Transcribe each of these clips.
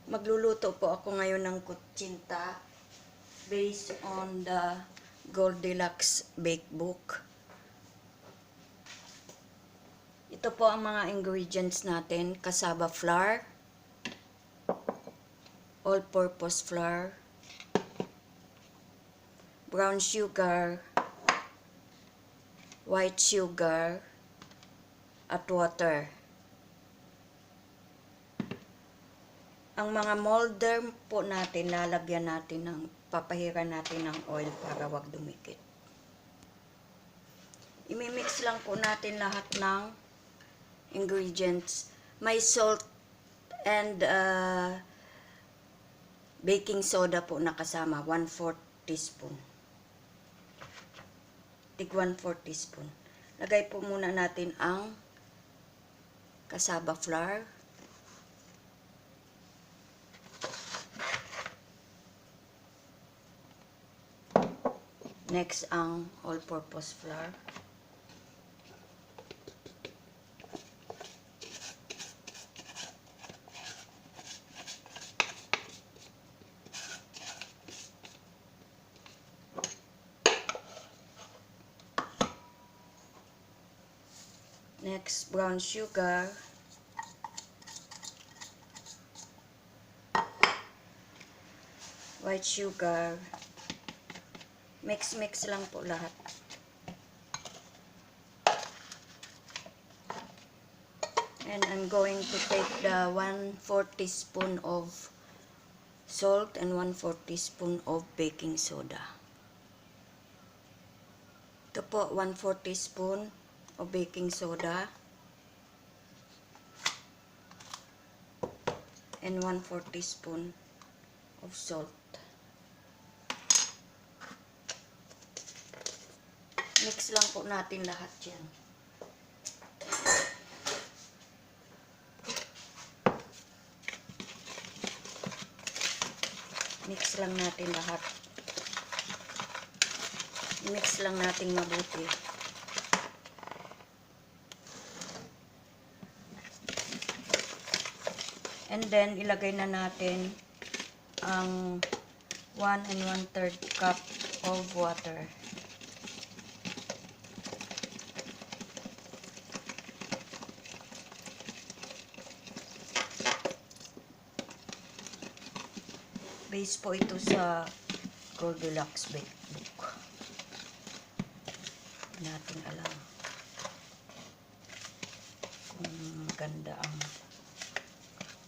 Magluluto po ako ngayon ng kutsinta based on the Goldilocks Bake Book. Ito po ang mga ingredients natin: cassava flour, all-purpose flour, brown sugar, white sugar, at water. Ang mga molder po natin, lalagyan natin ng, papahiran natin ng oil para wag dumikit. Imimix lang po natin lahat ng ingredients. May salt and baking soda po na kasama, 1/4 teaspoon. Tig 1/4 teaspoon. Lagay po muna natin ang cassava flour. Next, ang all-purpose flour. Next, brown sugar. White sugar. Mix lang po lahat. And I'm going to take the 1/4 teaspoon of salt and 1/4 teaspoon of baking soda. Ito po, 1/4 teaspoon of baking soda and 1/4 teaspoon of salt. Mix lang po natin lahat yan. Mix lang natin lahat. Mix lang natin mabuti. And then, ilagay na natin ang 1 1/3 cup of water. Base po ito sa Goldilocks Bake Book. Hindi natin alam kung maganda ang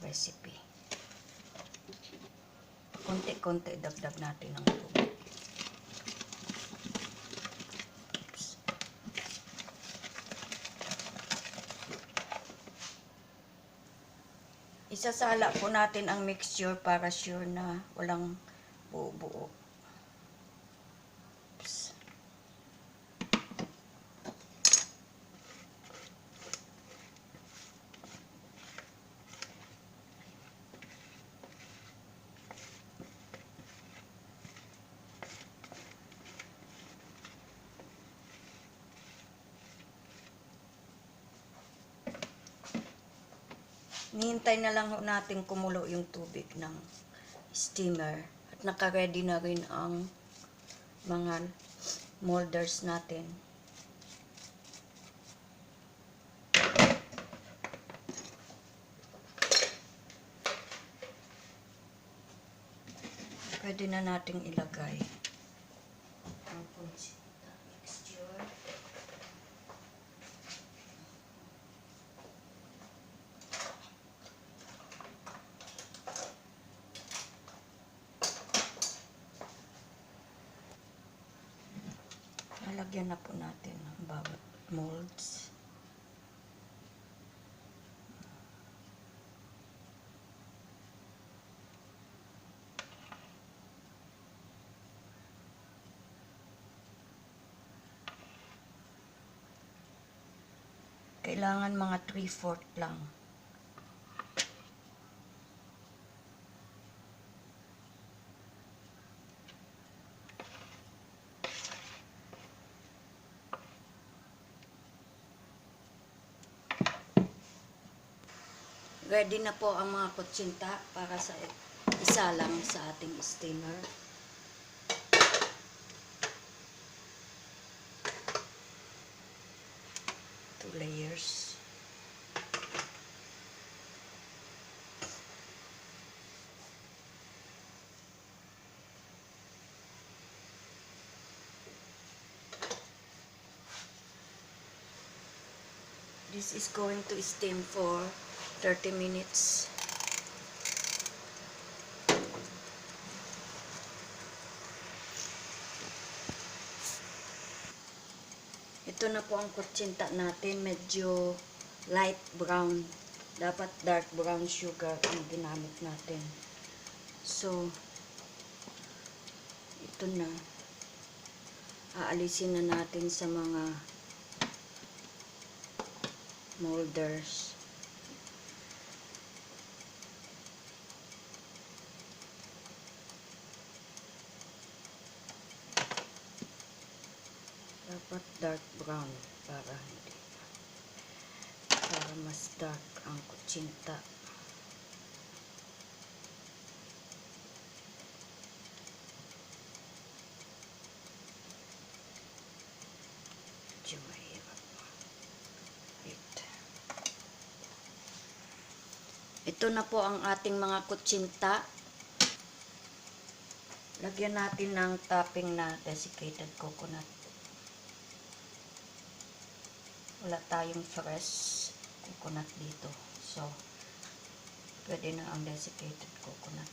recipe. Konti-konti dagdag natin ang tubig. Isasala po natin ang mixture para sure na walang buo-buo. Nihintay na lang natin kumulo yung tubig ng steamer at naka-ready na rin ang mga molders natin. Pwede na nating ilagay ang kutsinta mixture. Lalagyan na po natin ang bawat molds. Kailangan mga 3/4 lang. Ready na po ang mga kutsinta para sa isa lang sa ating steamer. 2 layers. This is going to steam for 30 minutes. Ito na po ang kutsinta natin. Medyo light brown. Dapat dark brown sugar ang ginamit natin. So, ito na. Aalisin na natin sa mga molders. Dapat dark brown para mas dark ang kutsinta. Medyo mahirap. Wait. Ito na po ang ating mga kutsinta. Lagyan natin ng topping na desiccated coconut. Wala tayong fresh coconut dito. So, pwede na ang desiccated coconut.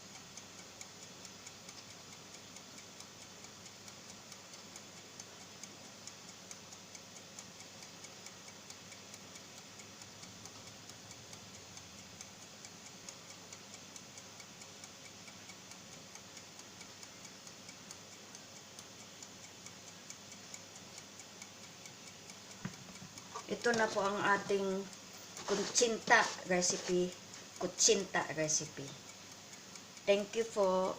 Ito na po ang ating kutsinta recipe. Kutsinta recipe. Thank you for